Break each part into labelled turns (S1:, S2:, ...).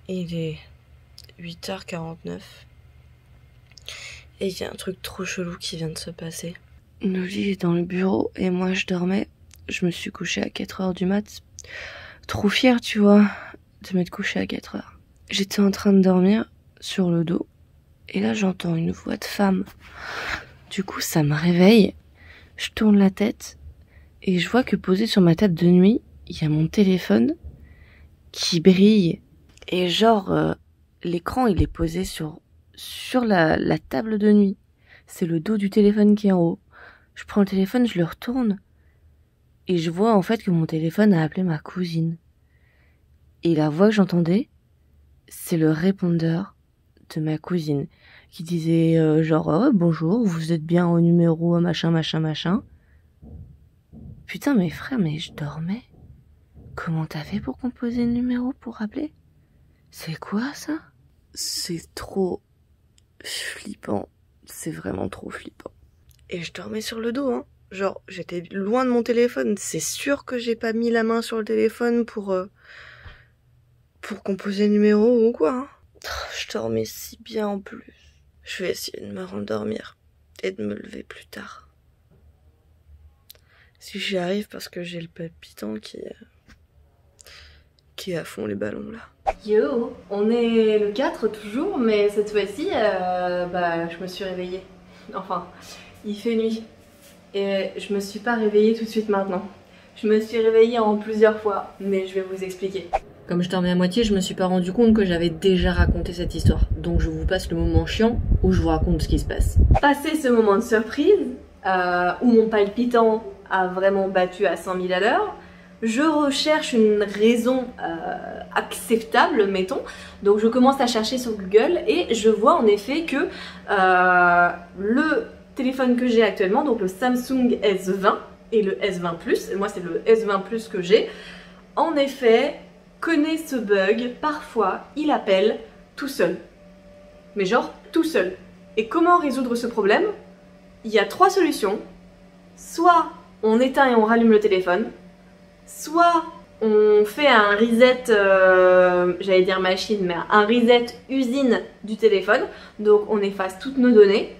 S1: Et il est 8h49. Et il y a un truc trop chelou qui vient de se passer. Noli est dans le bureau et moi je dormais. Je me suis couchée à 4h du mat. Trop fière, tu vois, de m'être couchée à 4h. J'étais en train de dormir sur le dos. Et là j'entends une voix de femme. Du coup ça me réveille. Je tourne la tête. Et je vois que posé sur ma table de nuit, il y a mon téléphone qui brille. Et genre, l'écran il est posé sur la table de nuit. C'est le dos du téléphone qui est en haut. Je prends le téléphone, je le retourne. Et je vois en fait que mon téléphone a appelé ma cousine. Et la voix que j'entendais, c'est le répondeur de ma cousine. Qui disait bonjour, vous êtes bien au numéro machin machin machin. Putain mais frère, mais je dormais. Comment t'as fait pour composer le numéro pour appeler? C'est quoi ça? C'est trop flippant. C'est vraiment trop flippant. Et je dormais sur le dos, hein. Genre, j'étais loin de mon téléphone. C'est sûr que j'ai pas mis la main sur le téléphone pour composer le numéro ou quoi, hein. Je dormais si bien en plus. Je vais essayer de me rendormir et de me lever plus tard. Si j'y arrive, parce que j'ai le palpitant qui est à fond les ballons là.
S2: Yo, on est le 4 toujours, mais cette fois-ci, je me suis réveillée. Enfin, il fait nuit. Et je me suis pas réveillée tout de suite maintenant. Je me suis réveillée en plusieurs fois, mais je vais vous expliquer. Comme je dormais à moitié, je me suis pas rendu compte que j'avais déjà raconté cette histoire. Donc je vous passe le moment chiant où je vous raconte ce qui se passe. Passé ce moment de surprise, où mon palpitant a vraiment battu à 100 000 à l'heure, je recherche une raison acceptable, mettons. Donc je commence à chercher sur Google et je vois en effet que le téléphone que j'ai actuellement, donc le Samsung S20 et le S20 Plus, et moi c'est le S20 Plus que j'ai, en effet connaît ce bug. Parfois il appelle tout seul, mais genre tout seul. Et comment résoudre ce problème? Il y a 3 solutions. Soit on éteint et on rallume le téléphone, soit on fait un reset, j'allais dire machine, mais un reset usine du téléphone, donc on efface toutes nos données,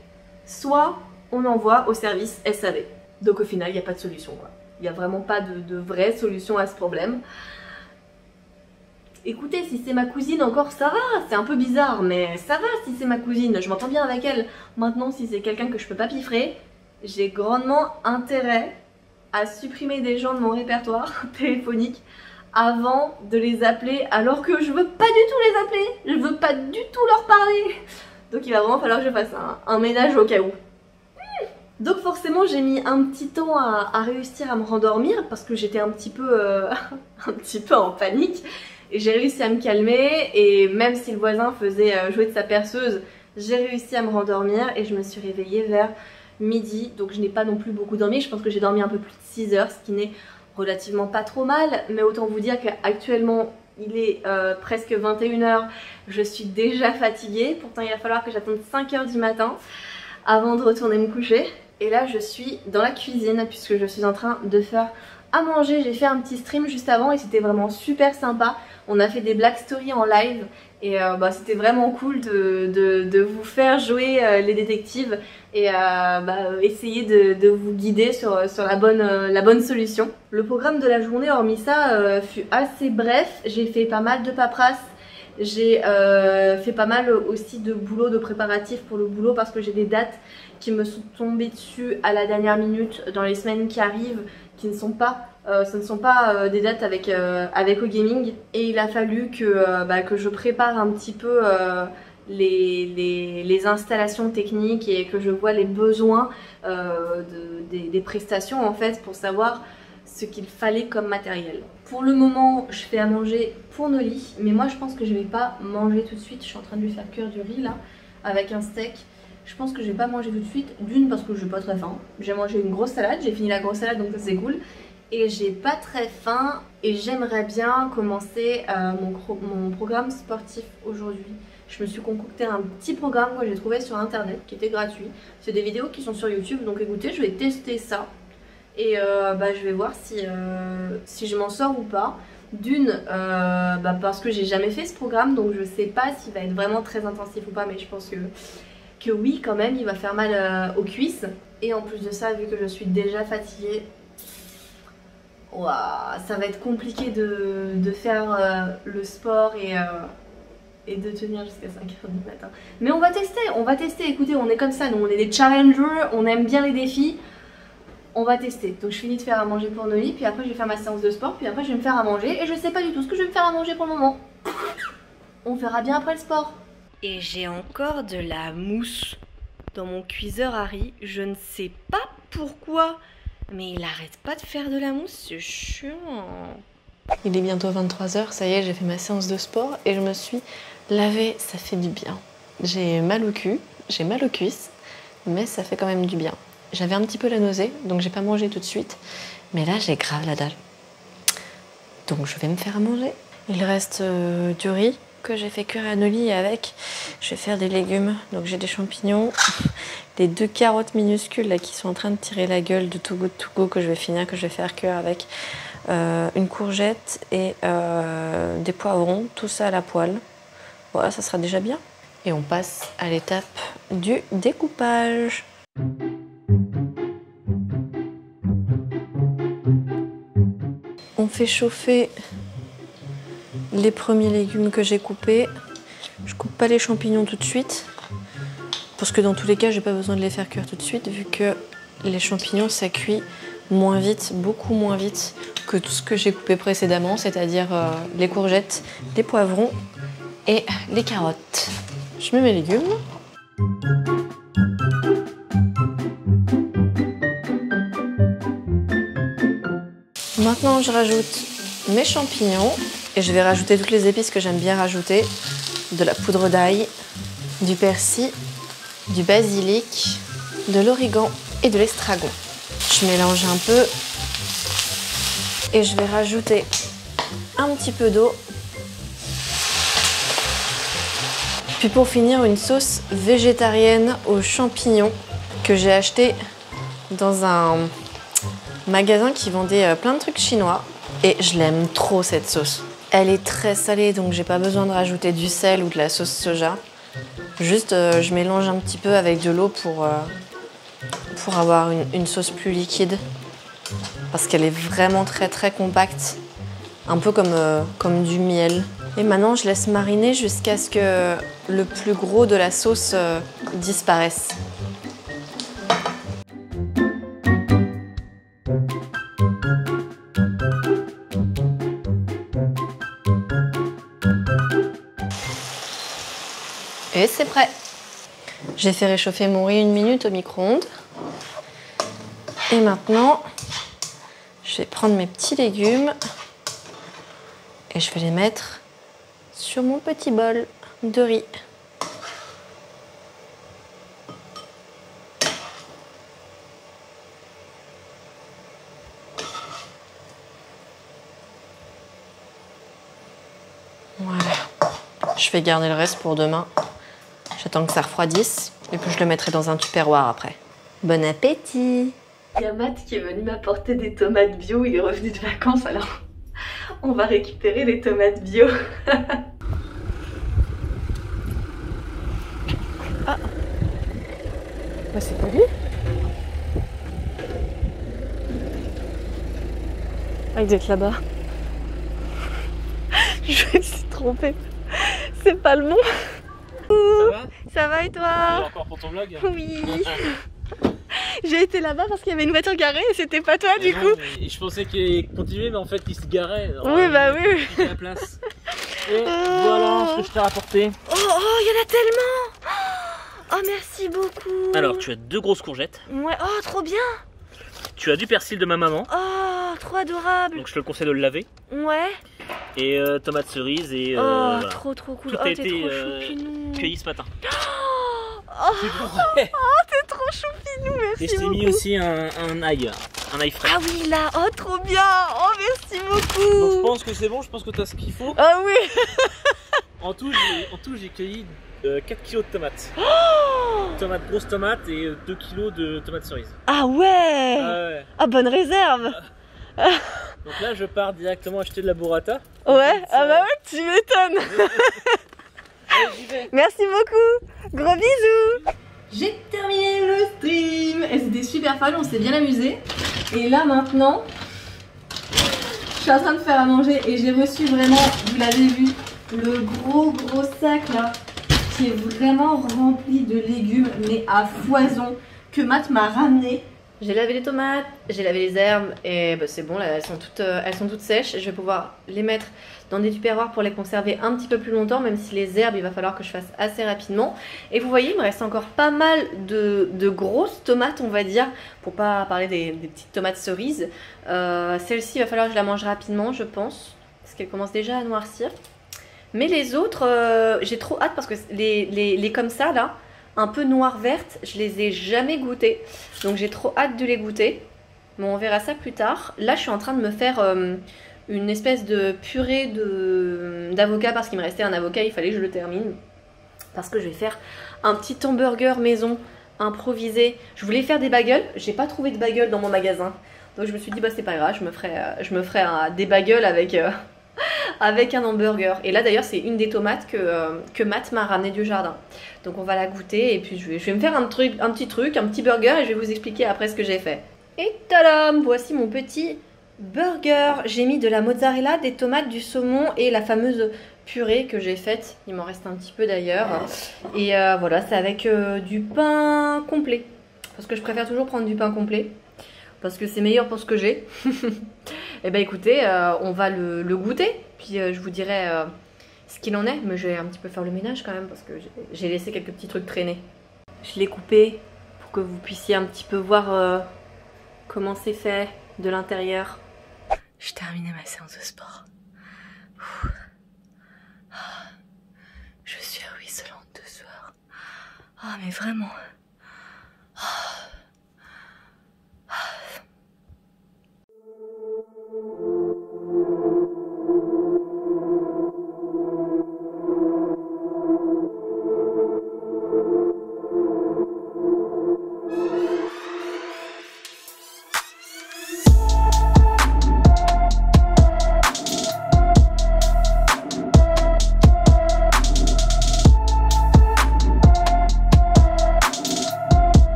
S2: soit on envoie au service SAV. Donc au final, il n'y a pas de solution, quoi. Il n'y a vraiment pas de vraie solution à ce problème. Écoutez, si c'est ma cousine encore, ça va, c'est un peu bizarre, mais ça va si c'est ma cousine, je m'entends bien avec elle. Maintenant, si c'est quelqu'un que je peux pas piffrer, j'ai grandement intérêt à supprimer des gens de mon répertoire téléphonique avant de les appeler, alors que je veux pas du tout les appeler, je veux pas du tout leur parler. Donc il va vraiment falloir que je fasse un ménage au cas où. Donc forcément j'ai mis un petit temps à réussir à me rendormir parce que j'étais un petit peu en panique. Et j'ai réussi à me calmer et même si le voisin faisait jouer de sa perceuse, j'ai réussi à me rendormir et je me suis réveillée vers midi. Donc je n'ai pas non plus beaucoup dormi, je pense que j'ai dormi un peu plus de 6 heures, ce qui n'est relativement pas trop mal. Mais autant vous dire qu'actuellement il est presque 21 h, je suis déjà fatiguée. Pourtant il va falloir que j'attende 5 h du matin avant de retourner me coucher. Et là je suis dans la cuisine puisque je suis en train de faire à manger. J'ai fait un petit stream juste avant et c'était vraiment super sympa. On a fait des Black Stories en live et c'était vraiment cool de vous faire jouer les détectives et essayer de vous guider sur la bonne solution. Le programme de la journée, hormis ça, fut assez bref. J'ai fait pas mal de paperasse. J'ai fait pas mal aussi de boulot, de préparatifs pour le boulot parce que j'ai des dates qui me sont tombées dessus à la dernière minute dans les semaines qui arrivent, qui ne sont pas, ce ne sont pas des dates avec OGaming, et il a fallu que je prépare un petit peu les installations techniques et que je vois les besoins des prestations en fait pour savoir ce qu'il fallait comme matériel. Pour le moment je fais à manger pour Noli, mais moi je pense que je vais pas manger tout de suite. Je suis en train de lui faire cuire du riz là avec un steak. Je pense que je vais pas manger tout de suite, d'une parce que j'ai pas très faim. J'ai mangé une grosse salade, j'ai fini la grosse salade donc ça c'est cool. Et j'ai pas très faim et j'aimerais bien commencer mon programme sportif aujourd'hui. Je me suis concocté un petit programme que j'ai trouvé sur internet qui était gratuit. C'est des vidéos qui sont sur YouTube, donc écoutez, je vais tester ça. Et je vais voir si je m'en sors ou pas. D'une, parce que j'ai jamais fait ce programme, donc je sais pas s'il va être vraiment très intensif ou pas, mais je pense que oui quand même, il va faire mal aux cuisses. Et en plus de ça, vu que je suis déjà fatiguée, ouah, ça va être compliqué de faire le sport et de tenir jusqu'à 5h du matin. Mais on va tester, écoutez, on est comme ça, nous on est des challengers, on aime bien les défis. On va tester. Donc je finis de faire à manger pour Noli, puis après je vais faire ma séance de sport, puis après je vais me faire à manger. Et je sais pas du tout ce que je vais me faire à manger pour le moment. On verra bien après le sport. Et j'ai encore de la mousse dans mon cuiseur à riz. Je ne sais pas pourquoi, mais il arrête pas de faire de la mousse, c'est chiant. Il est bientôt 23h, ça y est, j'ai fait ma séance de sport et je me suis lavée, ça fait du bien. J'ai mal au cul, j'ai mal aux cuisses, mais ça fait quand même du bien. J'avais un petit peu la nausée, donc j'ai pas mangé tout de suite. Mais là, j'ai grave la dalle. Donc je vais me faire à manger. Il reste du riz que j'ai fait cuire à Noli et avec, je vais faire des légumes. Donc j'ai des champignons, les 2 carottes minuscules là, qui sont en train de tirer la gueule de Too Good To Go que je vais finir, que je vais faire cuire avec une courgette et des poivrons. Tout ça à la poêle. Voilà, ça sera déjà bien. Et on passe à l'étape du découpage. On fait chauffer les premiers légumes que j'ai coupés. Je coupe pas les champignons tout de suite parce que dans tous les cas, j'ai pas besoin de les faire cuire tout de suite vu que les champignons ça cuit moins vite, beaucoup moins vite que tout ce que j'ai coupé précédemment, c'est-à-dire les courgettes, les poivrons et les carottes. Je mets mes légumes. Maintenant, je rajoute mes champignons et je vais rajouter toutes les épices que j'aime bien rajouter. De la poudre d'ail, du persil, du basilic, de l'origan et de l'estragon. Je mélange un peu et je vais rajouter un petit peu d'eau. Puis pour finir, une sauce végétarienne aux champignons que j'ai acheté dans un magasin qui vendait plein de trucs chinois et je l'aime trop cette sauce. Elle est très salée donc j'ai pas besoin de rajouter du sel ou de la sauce soja. Juste je mélange un petit peu avec de l'eau pour avoir une sauce plus liquide parce qu'elle est vraiment très très compacte, un peu comme du miel. Et maintenant je laisse mariner jusqu'à ce que le plus gros de la sauce disparaisse. Et c'est prêt. J'ai fait réchauffer mon riz 1 minute au micro-ondes. Et maintenant, je vais prendre mes petits légumes et je vais les mettre sur mon petit bol de riz. Voilà. Je vais garder le reste pour demain. J'attends que ça refroidisse et puis je le mettrai dans un tupperware après. Bon appétit! Il y a Matt qui est venu m'apporter des tomates bio, il est revenu de vacances alors on va récupérer les tomates bio. Ah! Bah c'est pas lui? Ah, il doit être là-bas. Je me suis trompée. C'est pas le bon.
S3: Ça va?
S2: Ça va et toi?
S3: Et encore pour ton vlog?
S2: Oui. J'ai été là-bas parce qu'il y avait une voiture garée et c'était pas toi du coup.
S3: Et je pensais qu'il continuait mais en fait il se garait. Alors,
S2: oui bah oui.
S3: Il a la place. Et voilà ce que je t'ai rapporté.
S2: Oh il y en a tellement. Oh merci beaucoup.
S3: Alors tu as 2 grosses courgettes.
S2: Ouais, oh trop bien.
S3: Tu as du persil de ma maman.
S2: Oh trop adorable.
S3: Donc je te le conseille de le laver.
S2: Ouais.
S3: Et tomates cerises et
S2: oh
S3: voilà.
S2: trop cool.
S3: Tout
S2: oh
S3: a
S2: t'es
S3: été
S2: trop choupinou.
S3: cueilli ce matin.
S2: Oh t'es trop choupinou, merci
S3: et je t'ai
S2: beaucoup.
S3: mis aussi un ail frais.
S2: Ah oui là, oh trop bien. Oh merci beaucoup.
S3: Donc je pense que c'est bon, je pense que tu as ce qu'il faut.
S2: Ah oui.
S3: En tout j'ai cueilli 4 kg de tomates. Grosses tomates et 2 kg de tomates cerises.
S2: Ah ouais.
S3: Ah ouais.
S2: Ah bonne réserve.
S3: Donc là, je pars directement acheter de la burrata.
S1: Ouais, ah bah ouais, tu m'étonnes.
S3: Allez, j'y vais.
S1: Merci beaucoup. Gros bisous.
S2: J'ai terminé le stream et c'était super fun, on s'est bien amusé. Et là maintenant, je suis en train de faire à manger et j'ai reçu vraiment, vous l'avez vu, le gros sac là qui est vraiment rempli de légumes mais à foison que Matt m'a ramené. J'ai lavé les tomates, j'ai lavé les herbes et bah, c'est bon là, elles sont toutes sèches. Je vais pouvoir les mettre dans des tupperwares pour les conserver un petit peu plus longtemps, même si les herbes il va falloir que je fasse assez rapidement. Et vous voyez, il me reste encore pas mal de grosses tomates, on va dire, pour pas parler des petites tomates cerises. Celle-ci il va falloir que je la mange rapidement, je pense, parce qu'elle commence déjà à noircir. Mais les autres, j'ai trop hâte parce que les comme ça là, un peu noir-verte, je les ai jamais goûtées. Donc j'ai trop hâte de les goûter. Mais on verra ça plus tard. Là, je suis en train de me faire une espèce de purée d'avocat parce qu'il me restait un avocat, il fallait que je le termine. Parce que je vais faire un petit hamburger maison improvisé. Je voulais faire des bagels, j'ai pas trouvé de bagels dans mon magasin. Donc je me suis dit, bah c'est pas grave, je me ferai des bagels avec... avec un hamburger. Et là d'ailleurs c'est une des tomates que Matt m'a ramené du jardin. Donc on va la goûter et puis je vais me faire un petit burger et je vais vous expliquer après ce que j'ai fait. Et tadam, voici mon petit burger. J'ai mis de la mozzarella, des tomates, du saumon et la fameuse purée que j'ai faite. Il m'en reste un petit peu d'ailleurs. Et voilà, c'est avec du pain complet. Parce que je préfère toujours prendre du pain complet. Parce que c'est meilleur pour ce que j'ai. Et bah écoutez, on va le goûter. Puis je vous dirai ce qu'il en est. Mais je vais un petit peu faire le ménage quand même. Parce que j'ai laissé quelques petits trucs traîner. Je l'ai coupé pour que vous puissiez un petit peu voir comment c'est fait de l'intérieur.
S1: J'ai terminé ma séance de sport. Je suis ruisselante de sueur. Ah mais vraiment.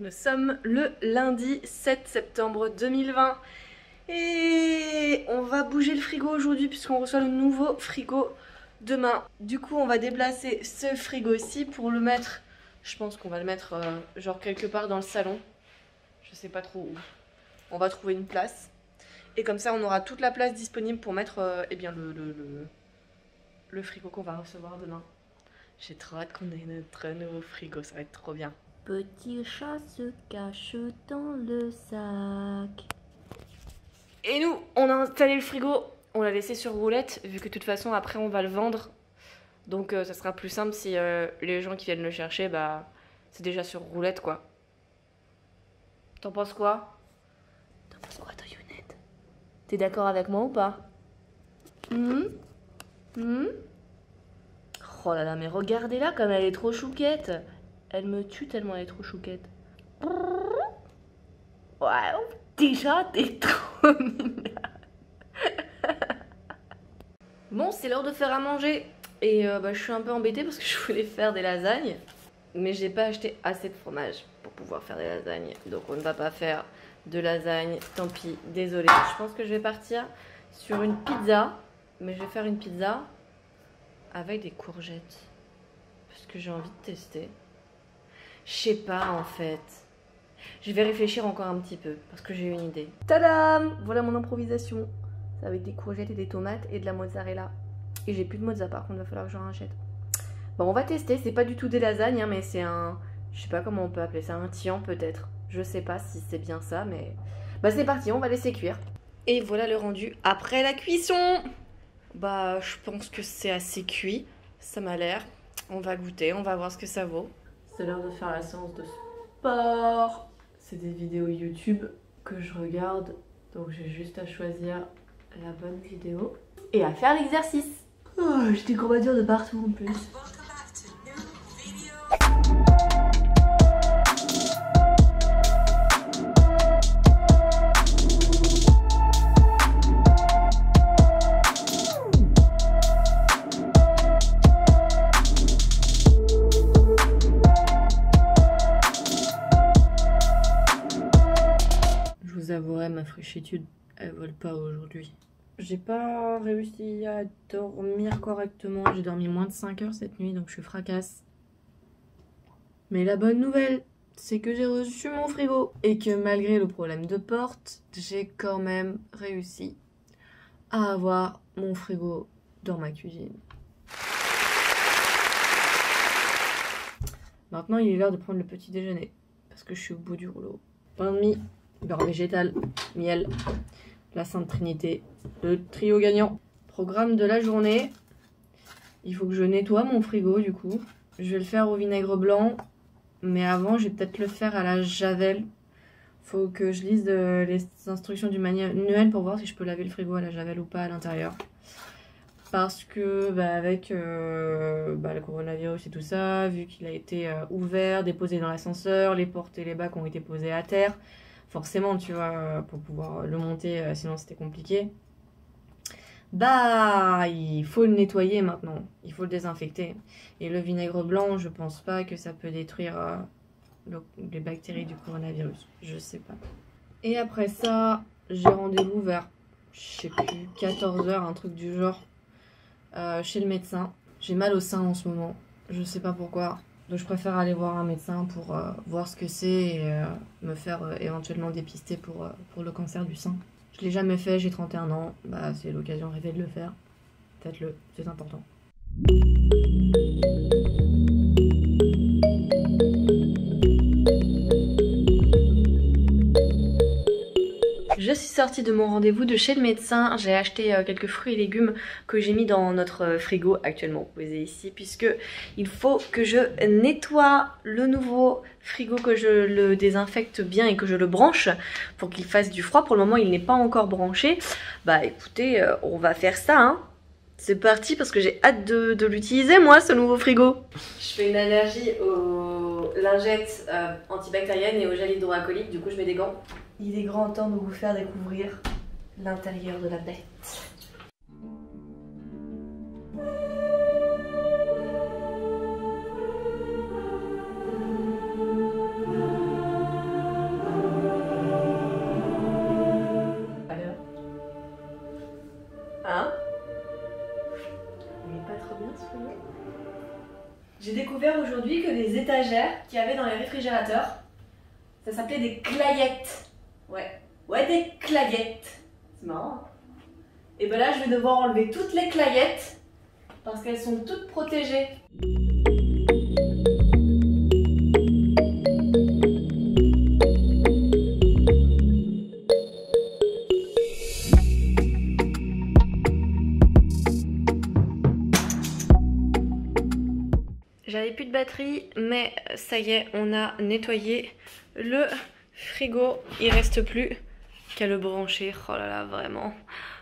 S1: Nous sommes le lundi 7 septembre 2020 et on va bouger le frigo aujourd'hui puisqu'on reçoit le nouveau frigo demain. Du coup on va déplacer ce frigo-ci pour le mettre, je pense qu'on va le mettre genre quelque part dans le salon. Je sais pas trop où. On va trouver une place et comme ça on aura toute la place disponible pour mettre eh bien le frigo qu'on va recevoir demain. J'ai trop hâte qu'on ait notre nouveau frigo, ça va être trop bien.
S2: Petit chat se cache dans le sac.
S1: Et nous, on a installé le frigo, on l'a laissé sur roulette, vu que de toute façon après on va le vendre. Donc ça sera plus simple si les gens qui viennent le chercher, bah c'est déjà sur roulette quoi. T'en penses quoi? T'en penses quoi toi Younette? T'es d'accord avec moi ou pas? Oh là là, mais regardez-la comme elle est trop chouquette. Elle me tue tellement elle est trop chouquette. Ouais, déjà t'es trop mignonne. Bon, c'est l'heure de faire à manger. Et bah, je suis un peu embêtée parce que je voulais faire des lasagnes. Mais j'ai pas acheté assez de fromage pour pouvoir faire des lasagnes. Donc on ne va pas faire de lasagne. Tant pis, désolée. Je pense que je vais partir sur une pizza. Mais je vais faire une pizza avec des courgettes. Parce que j'ai envie de tester. Je sais pas en fait. Je vais réfléchir encore un petit peu parce que j'ai une idée. Tadam! Voilà mon improvisation. C'est avec des courgettes et des tomates et de la mozzarella. Et j'ai plus de mozza par contre, il va falloir que j'en rachète.
S2: Bon, on va tester, c'est pas du tout des lasagnes, hein, mais c'est un... Je sais pas comment on peut appeler ça, un tian peut-être. Je sais pas si c'est bien ça, mais... Bah c'est parti, on va laisser cuire. Et voilà le rendu après la cuisson. Bah je pense que c'est assez cuit, ça m'a l'air. On va goûter, on va voir ce que ça vaut. C'est l'heure de faire la séance de sport. C'est des vidéos YouTube que je regarde, donc j'ai juste à choisir la bonne vidéo et à faire l'exercice. Oh, j'ai des courbatures de partout en plus. Je vous avouerai, ma fraîchitude, elle vole pas aujourd'hui. J'ai pas réussi à dormir correctement. J'ai dormi moins de 5 heures cette nuit, donc je suis fracasse. Mais la bonne nouvelle, c'est que j'ai reçu mon frigo. Et que malgré le problème de porte, j'ai quand même réussi à avoir mon frigo dans ma cuisine. Maintenant, il est l'heure de prendre le petit déjeuner. Parce que je suis au bout du rouleau. Pain de mie, beurre végétal, miel, la Sainte Trinité, le trio gagnant. Programme de la journée. Il faut que je nettoie mon frigo du coup. Je vais le faire au vinaigre blanc. Mais avant, je vais peut-être le faire à la javel. Faut que je lise les instructions du manuel pour voir si je peux laver le frigo à la javel ou pas à l'intérieur. Parce que avec le coronavirus et tout ça, vu qu'il a été ouvert, déposé dans l'ascenseur, les portes et les bacs ont été posés à terre. Forcément, tu vois, pour pouvoir le monter, sinon c'était compliqué. Il faut le nettoyer maintenant, il faut le désinfecter. Et le vinaigre blanc, je pense pas que ça peut détruire les bactéries du coronavirus, je sais pas. Et après ça, j'ai rendez-vous vers, je sais plus, 14 h, un truc du genre, chez le médecin. J'ai mal au sein en ce moment, je sais pas pourquoi. Donc je préfère aller voir un médecin pour voir ce que c'est et me faire éventuellement dépister pour le cancer du sein. Je l'ai jamais fait, j'ai 31 ans, c'est l'occasion rêvée de le faire. Faites-le, c'est important. Je suis sortie de mon rendez-vous de chez le médecin, j'ai acheté quelques fruits et légumes que j'ai mis dans notre frigo actuellement posé ici, puisque il faut que je nettoie le nouveau frigo, que je le désinfecte bien et que je le branche pour qu'il fasse du froid. Pour le moment il n'est pas encore branché. Écoutez, on va faire ça hein. C'est parti parce que j'ai hâte de l'utiliser moi ce nouveau frigo. Je fais une allergie aux lingettes antibactériennes et au gel hydroalcoolique, du coup je mets des gants. Il est grand temps de vous faire découvrir l'intérieur de la bête. Alors, hein? Il est pas trop bien ce frigo? J'ai découvert aujourd'hui que les étagères qu'il y avait dans les réfrigérateurs, ça s'appelait des clayettes. Ouais, des clayettes. C'est marrant. Et là, je vais devoir enlever toutes les clayettes parce qu'elles sont toutes protégées. J'avais plus de batterie, mais ça y est, on a nettoyé le frigo. Il reste plus qu'à le brancher. Oh là là, vraiment,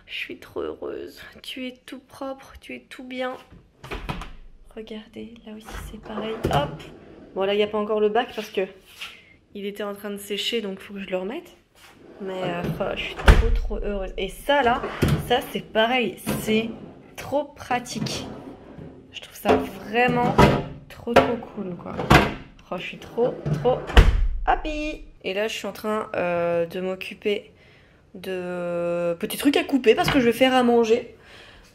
S2: je suis trop heureuse. Tu es tout propre, tu es tout bien. Regardez, là aussi c'est pareil. Hop. Bon là, il n'y a pas encore le bac parce que il était en train de sécher, donc il faut que je le remette. Mais je suis trop heureuse. Et ça là, ça c'est pareil, c'est trop pratique. Je trouve ça vraiment trop cool quoi. Je suis trop happy. Et là je suis en train de m'occuper de petits trucs à couper parce que je vais faire à manger.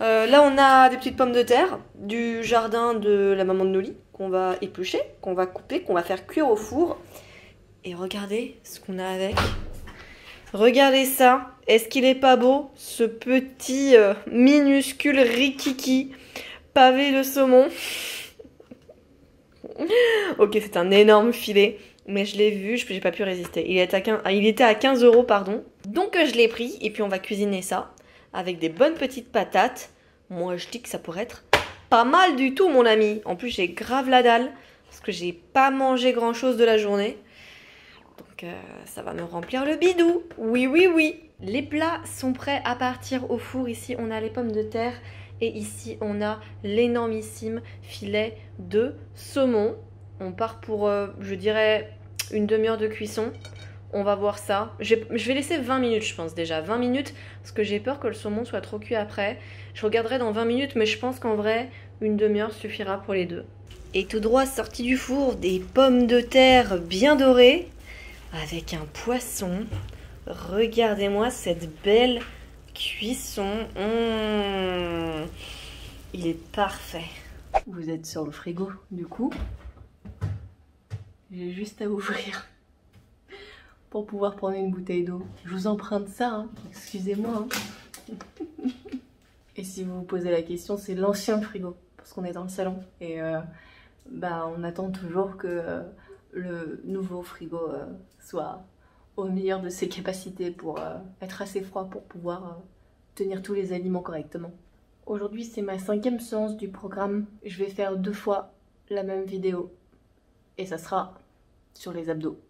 S2: Là on a des petites pommes de terre du jardin de la maman de Noli qu'on va éplucher, qu'on va couper, qu'on va faire cuire au four. Et regardez ce qu'on a avec. Regardez ça. Est-ce qu'il est pas beau ce petit minuscule rikiki pavé de saumon?
S1: Ok, c'est un énorme filet, mais je l'ai vu, j'ai pas pu résister. Il était à 15 €, pardon. Donc je l'ai pris, et puis on va cuisiner ça avec des bonnes petites patates. Moi, je dis que ça pourrait être pas mal du tout, mon ami. En plus, j'ai grave la dalle, parce que j'ai pas mangé grand-chose de la journée. Donc ça va me remplir le bidou. Oui, oui, oui. Les plats sont prêts à partir au four. Ici, on a les pommes de terre. Et ici, on a l'énormissime filet de saumon. On part pour, je dirais, une demi-heure de cuisson. On va voir ça. Je vais laisser 20 minutes, je pense déjà. 20 minutes, parce que j'ai peur que le saumon soit trop cuit après. Je regarderai dans 20 minutes, mais je pense qu'en vrai, une demi-heure suffira pour les deux. Et tout droit sorti du four, des pommes de terre bien dorées, avec un poisson. Regardez-moi cette belle cuisson. Il est parfait. Vous êtes sur le frigo, du coup. J'ai juste à ouvrir pour pouvoir prendre une bouteille d'eau. Je vous emprunte ça, hein. Excusez-moi. Hein. Et si vous vous posez la question, c'est l'ancien frigo, parce qu'on est dans le salon. Et on attend toujours que le nouveau frigo soit au meilleur de ses capacités pour être assez froid pour pouvoir tenir tous les aliments correctement. Aujourd'hui, c'est ma 5e séance du programme. Je vais faire 2 fois la même vidéo. Et ça sera sur les abdos.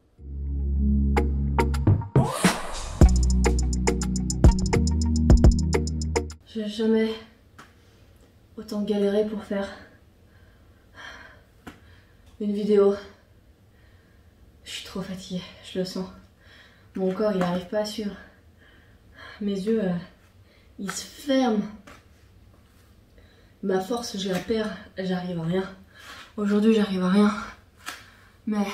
S1: J'ai jamais autant galéré pour faire une vidéo. Je suis trop fatiguée, je le sens. Mon corps, il n'arrive pas à suivre. Mes yeux, ils se ferment. Ma force, je la perds, j'arrive à rien. Aujourd'hui, j'arrive à rien. Mais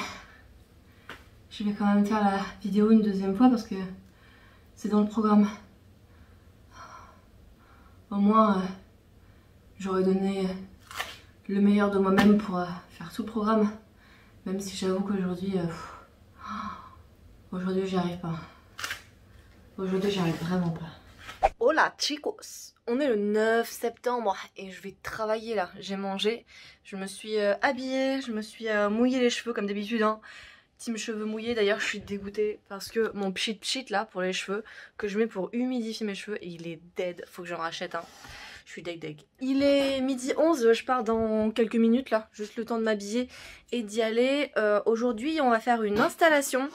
S1: je vais quand même faire la vidéo une 2e fois parce que c'est dans le programme. Au moins, j'aurais donné le meilleur de moi-même pour faire tout le programme. Même si j'avoue qu'aujourd'hui, aujourd'hui j'y arrive pas. Aujourd'hui j'y arrive vraiment pas. Hola chicos! On est le 9 septembre et je vais travailler là. J'ai mangé, je me suis habillée, je me suis mouillé les cheveux comme d'habitude. Hein. Team cheveux mouillés, d'ailleurs je suis dégoûtée parce que mon pchit là pour les cheveux, que je mets pour humidifier mes cheveux, et il est dead, faut que j'en rachète un. Je suis deg. Il est 12h11, je pars dans quelques minutes là, juste le temps de m'habiller et d'y aller. Aujourd'hui on va faire une installation.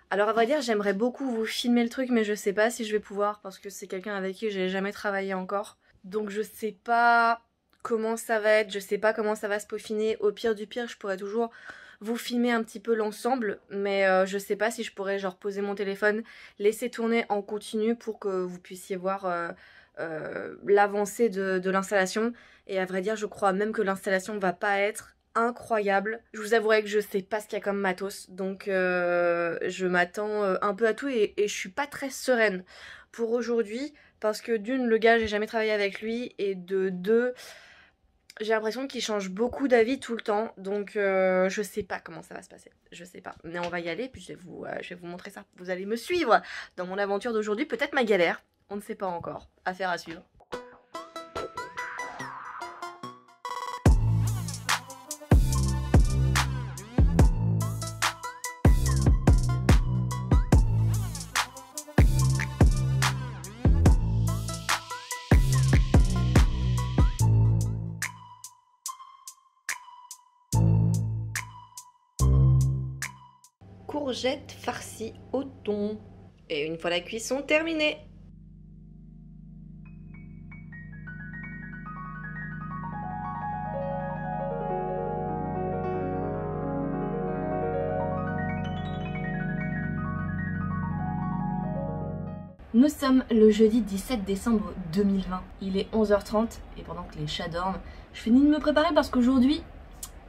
S1: Alors à vrai dire j'aimerais beaucoup vous filmer le truc, mais je sais pas si je vais pouvoir parce que c'est quelqu'un avec qui j'ai jamais travaillé encore. Donc je sais pas comment ça va être, je sais pas comment ça va se peaufiner. Au pire du pire je pourrais toujours vous filmer un petit peu l'ensemble, mais je sais pas si je pourrais genre poser mon téléphone, laisser tourner en continu pour que vous puissiez voir l'avancée de l'installation. Et à vrai dire je crois même que l'installation va pas être incroyable. Je vous avouerai que je sais pas ce qu'il y a comme matos, donc je m'attends un peu à tout et je suis pas très sereine pour aujourd'hui parce que d'une, le gars j'ai jamais travaillé avec lui, et de deux, j'ai l'impression qu'il change beaucoup d'avis tout le temps, donc je sais pas comment ça va se passer, je sais pas. Mais on va y aller, puis je vais vous montrer ça. Vous allez me suivre dans mon aventure d'aujourd'hui, peut-être ma galère, on ne sait pas encore. Affaire à suivre. Courgettes farcies au thon. Et une fois la cuisson terminée. Nous sommes le jeudi 17 décembre 2020. Il est 11h30 et pendant que les chats dorment, je finis de me préparer parce qu'aujourd'hui,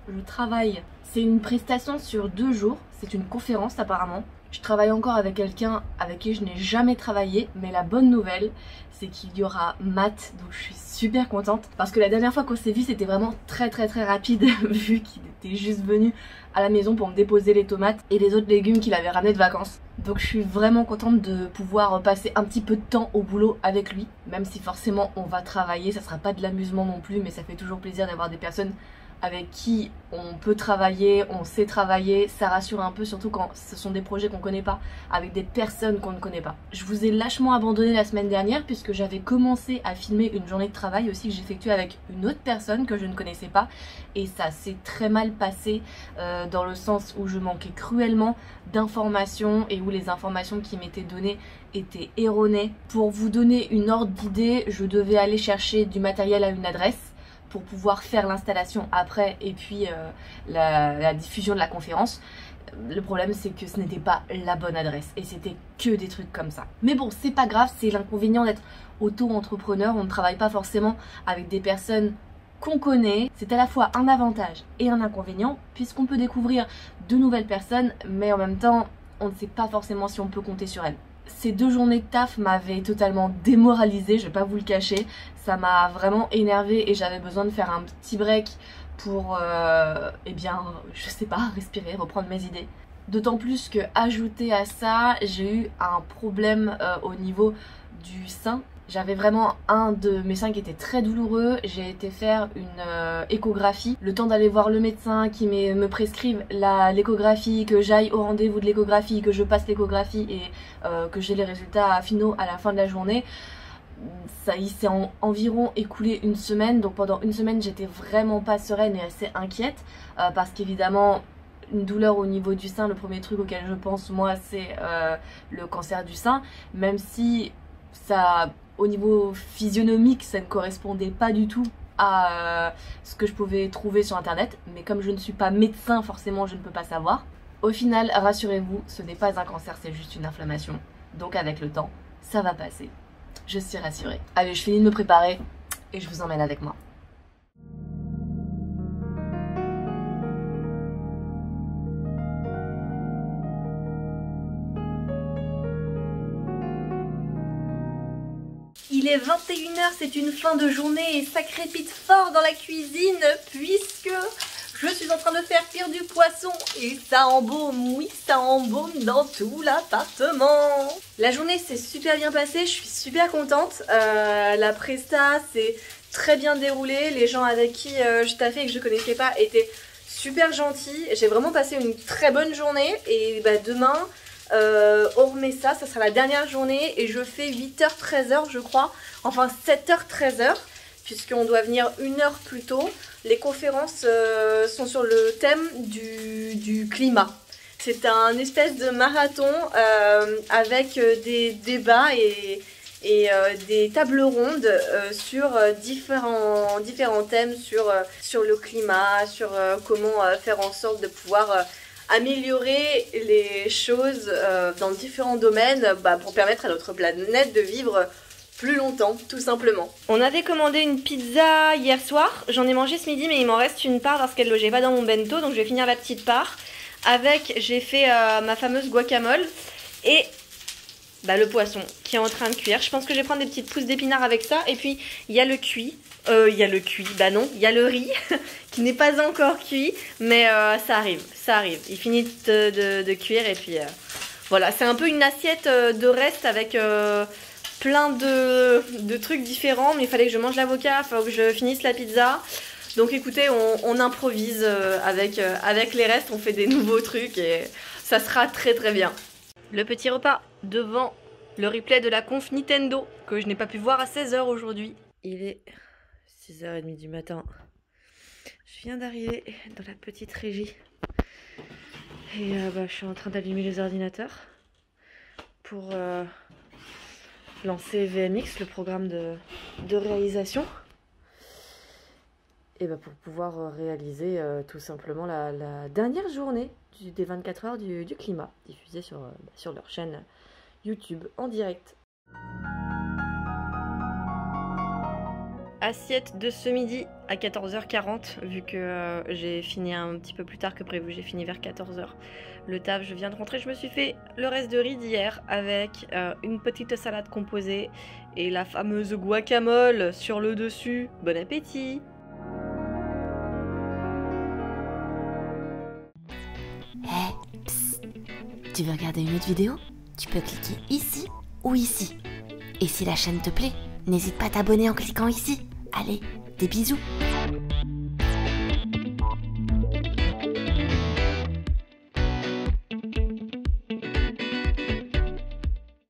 S1: je travaille. C'est une prestation sur 2 jours, c'est une conférence apparemment. Je travaille encore avec quelqu'un avec qui je n'ai jamais travaillé, mais la bonne nouvelle, c'est qu'il y aura Matt, donc je suis super contente. Parce que la dernière fois qu'on s'est vu, c'était vraiment très rapide, vu qu'il était juste venu à la maison pour me déposer les tomates et les autres légumes qu'il avait ramenés de vacances. Donc je suis vraiment contente de pouvoir passer un petit peu de temps au boulot avec lui, même si forcément on va travailler, ça sera pas de l'amusement non plus, mais ça fait toujours plaisir d'avoir des personnes
S2: avec qui on peut travailler, on sait travailler, ça rassure un peu, surtout quand ce sont des projets qu'on connaît pas, avec des personnes qu'on ne connaît pas. Je vous ai lâchement abandonné la semaine dernière puisque j'avais commencé à filmer une journée de travail aussi que j'effectuais avec une autre personne que je ne connaissais pas, et ça s'est très mal passé dans le sens où je manquais cruellement d'informations et où les informations qui m'étaient données étaient erronées. Pour vous donner une ordre d'idée, je devais aller chercher du matériel à une adresse pour pouvoir faire l'installation après et puis la diffusion de la conférence. Le problème c'est que ce n'était pas la bonne adresse et c'était que des trucs comme ça. Mais bon, c'est pas grave, c'est l'inconvénient d'être auto-entrepreneur. On ne travaille pas forcément avec des personnes qu'on connaît. C'est à la fois un avantage et un inconvénient puisqu'on peut découvrir de nouvelles personnes, mais en même temps on ne sait pas forcément si on peut compter sur elles. Ces 2 journées de taf m'avaient totalement démoralisée, je vais pas vous le cacher. Ça m'a vraiment énervée et j'avais besoin de faire un petit break pour, eh bien, je sais pas, respirer, reprendre mes idées. D'autant plus que, ajouté à ça, j'ai eu un problème au niveau du sein. J'avais vraiment un de mes seins qui était très douloureux. J'ai été faire une échographie. Le temps d'aller voir le médecin qui me prescrive l'échographie, que j'aille au rendez-vous de l'échographie, que je passe l'échographie et que j'ai les résultats finaux à la fin de la journée. Ça, il s'est environ écoulé une semaine. Donc pendant une semaine, j'étais vraiment pas sereine et assez inquiète parce qu'évidemment, une douleur au niveau du sein, le premier truc auquel je pense moi, c'est le cancer du sein. Même si ça, au niveau physionomique, ça ne correspondait pas du tout à ce que je pouvais trouver sur internet, mais comme je ne suis pas médecin, forcément je ne peux pas savoir. Au final, rassurez-vous, ce n'est pas un cancer, c'est juste une inflammation. Donc avec le temps, ça va passer. Je suis rassurée. Allez, je finis de me préparer et je vous emmène avec moi. Il est 21h, c'est une fin de journée et ça crépite fort dans la cuisine puisque je suis en train de faire cuire du poisson et ça embaume, oui ça embaume dans tout l'appartement. La journée s'est super bien passée, je suis super contente. La presta s'est très bien déroulée, les gens avec qui je taffais et que je connaissais pas étaient super gentils. J'ai vraiment passé une très bonne journée et bah, demain... hormis ça sera la dernière journée et je fais 8h-13h je crois, enfin 7h-13h puisqu'on doit venir 1 heure plus tôt. Les conférences sont sur le thème du climat. C'est un espèce de marathon avec des débats et des tables rondes sur différents thèmes sur le climat, sur comment faire en sorte de pouvoir améliorer les choses dans différents domaines pour permettre à notre planète de vivre plus longtemps, tout simplement. On avait commandé une pizza hier soir, j'en ai mangé ce midi mais il m'en reste une part parce qu'elle ne logeait pas dans mon bento, donc je vais finir la petite part. Avec, j'ai fait ma fameuse guacamole et le poisson qui est en train de cuire. Je pense que je vais prendre des petites pousses d'épinards avec ça et puis il y a le cuit. Il y a le riz qui n'est pas encore cuit, mais ça arrive. Il finit de cuire et puis voilà, c'est un peu une assiette de reste avec plein de trucs différents, mais il fallait que je mange l'avocat, il faut que je finisse la pizza. Donc écoutez, on improvise avec les restes, on fait des nouveaux trucs et ça sera très très bien. Le petit repas devant le replay de la conf Nintendo que je n'ai pas pu voir à 16h aujourd'hui. Il est 6h30 du matin. Je viens d'arriver dans la petite régie. Et je suis en train d'allumer les ordinateurs pour lancer VMX, le programme de réalisation. Et pour pouvoir réaliser tout simplement la dernière journée des 24 heures du climat, diffusée sur leur chaîne YouTube en direct. Assiette de ce midi à 14h40, vu que j'ai fini un petit peu plus tard que prévu, j'ai fini vers 14h. Le taf, je viens de rentrer, je me suis fait le reste de riz d'hier avec une petite salade composée et la fameuse guacamole sur le dessus. Bon appétit!
S4: Tu veux regarder une autre vidéo? Tu peux cliquer ici ou ici. Et si la chaîne te plaît, n'hésite pas à t'abonner en cliquant ici. Allez, des bisous!